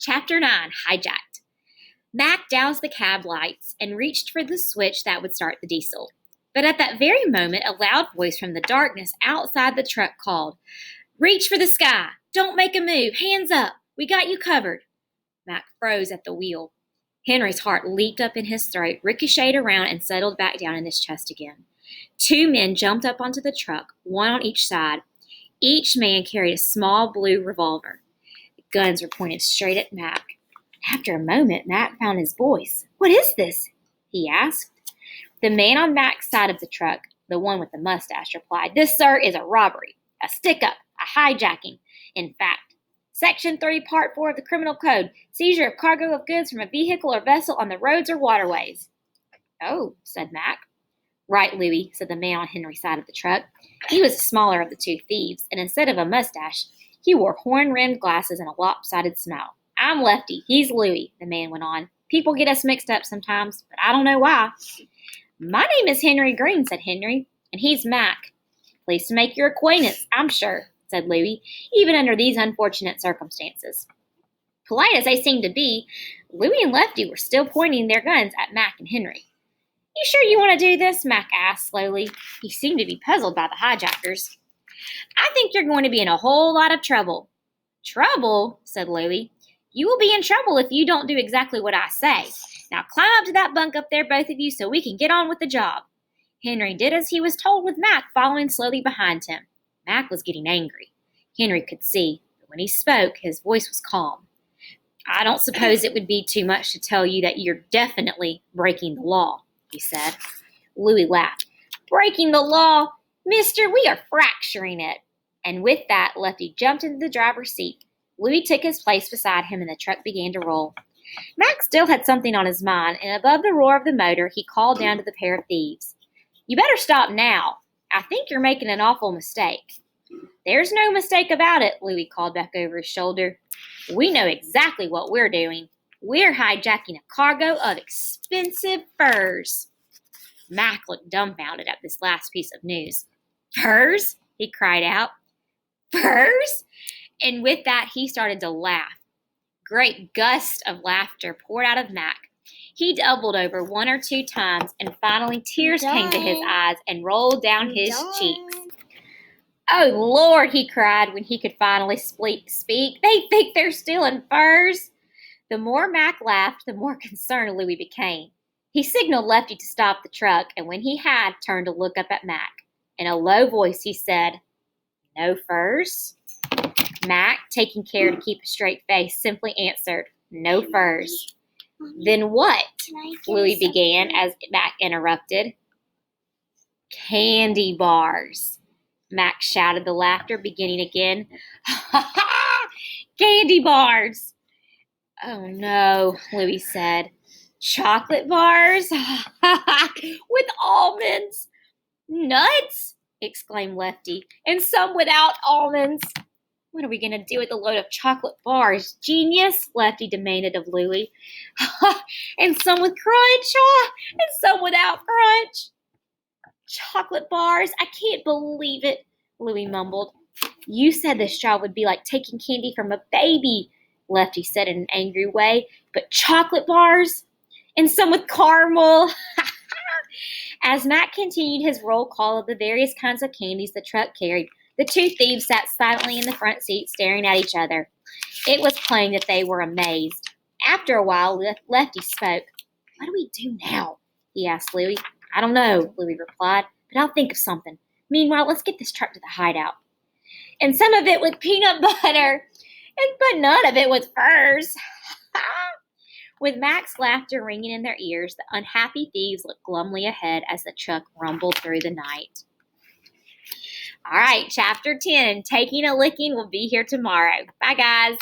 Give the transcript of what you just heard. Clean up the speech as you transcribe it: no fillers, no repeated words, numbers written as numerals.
Chapter 9 Hijacked. Mac doused the cab lights and reached for the switch that would start the diesel. But at that very moment, a loud voice from the darkness outside the truck called, "Reach for the sky! Don't make a move! Hands up! We got you covered!" Mac froze at the wheel. Henry's heart leaped up in his throat, ricocheted around, and settled back down in his chest again. Two men jumped up onto the truck, one on each side. Each man carried a small blue revolver. The guns were pointed straight at Mac. After a moment, Mac found his voice. "What is this?" he asked. The man on Mac's side of the truck, the one with the mustache, replied, "This, sir, is a robbery, a stick-up, a hijacking. In fact, Section 3, Part 4 of the Criminal Code, seizure of cargo of goods from a vehicle or vessel on the roads or waterways." "Oh," said Mac. "Right, Louie," said the man on Henry's side of the truck. He was the smaller of the two thieves, and instead of a mustache, he wore horn-rimmed glasses and a lopsided smile. "I'm Lefty. He's Louie," the man went on. "People get us mixed up sometimes, but I don't know why." "My name is Henry Green," said Henry, "and he's Mac." "Pleased to make your acquaintance, I'm sure," said Louie, "even under these unfortunate circumstances." Polite as they seemed to be, Louie and Lefty were still pointing their guns at Mac and Henry. "You sure you want to do this?" Mac asked slowly. He seemed to be puzzled by the hijackers. "I think you're going to be in a whole lot of trouble." "Trouble?" said Louie. "You will be in trouble if you don't do exactly what I say. Now climb up to that bunk up there, both of you, so we can get on with the job." Henry did as he was told, with Mac following slowly behind him. Mac was getting angry. Henry could see, but when he spoke, his voice was calm. "I don't suppose it would be too much to tell you that you're definitely breaking the law," he said. Louie laughed. "Breaking the law? Mister, we are fracturing it." And with that, Lefty jumped into the driver's seat. Louie took his place beside him, and the truck began to roll. Mac still had something on his mind, and above the roar of the motor, he called down to the pair of thieves. "You better stop now. I think you're making an awful mistake." "There's no mistake about it," Louie called back over his shoulder. "We know exactly what we're doing. We're hijacking a cargo of expensive furs." Mac looked dumbfounded at this last piece of news. "Furs?" he cried out. "Furs?" And with that, he started to laugh. Great gusts of laughter poured out of Mac. He doubled over one or two times, and finally tears came to his eyes and rolled down his cheeks. "Oh, Lord," he cried when he could finally speak. "They think they're stealing furs." The more Mac laughed, the more concerned Louie became. He signaled Lefty to stop the truck, and when he had, turned to look up at Mac. In a low voice, he said, "No furs?" Mac, taking care to keep a straight face, simply answered, "No furs." "Then what?" Louie began as Mac interrupted. "Candy bars." Mac shouted, the laughter beginning again. "Ha ha! Candy bars!" "Oh no," Louie said. "Chocolate bars? With almonds?" "Nuts!" exclaimed Lefty. "And some without almonds." "What are we going to do with a load of chocolate bars, genius?" Lefty demanded of Louie. "And some with crunch, and some without crunch." "Chocolate bars? I can't believe it," Louie mumbled. "You said this job would be like taking candy from a baby," Lefty said in an angry way. "But chocolate bars? And some with caramel?" As Mac continued his roll call of the various kinds of candies the truck carried, the two thieves sat silently in the front seat, staring at each other. It was plain that they were amazed. After a while, Lefty spoke. "What do we do now?" he asked Louie. "I don't know," Louie replied, "but I'll think of something. Meanwhile, let's get this truck to the hideout." "And some of it with peanut butter, but none of it with furs." With Mac's laughter ringing in their ears, the unhappy thieves looked glumly ahead as the truck rumbled through the night. All right, Chapter 10, Taking a Licking, will be here tomorrow. Bye, guys.